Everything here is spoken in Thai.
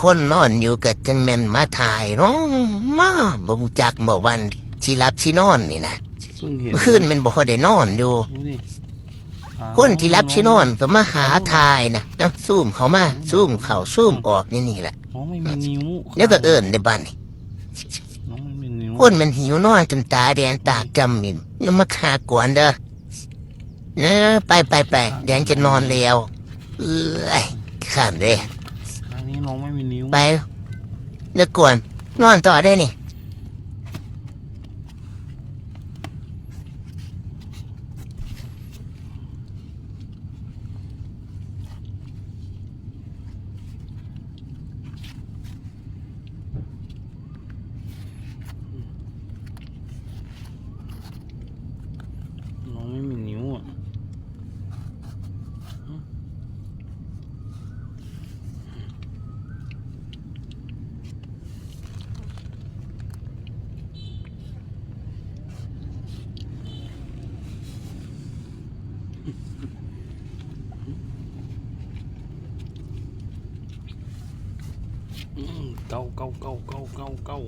คนนอนอยู่กับจังแม่นมาถ่ายเนาะมาบ่รู้จักบ่วันสิหลับสินอนนี่นะ เพิ่งเห็น เมื่อคืนมันบ่ได้นอนอยู่ ดูดิ คนที่รับสินอนก็มาหาถ่ายนะแล้วซูมเขามาซูมเขาซูมออกนี่แหละ น้องไม่มีนิ้ว แล้วก็เอิ้นในบ้านนี่ น้องไม่มีนิ้ว คนมันหิวนอนจนตาแดงตากจำมินอย่ามาขากวนเด้อเนอะไปแดงจะนอนแล้วข้ามเลย ครั้งนี้น้องไม่มีนิ้ว ไปเลิกกวนนอนต่อได้นี่ น้องไม่มีนิ้วอ่ะเก้า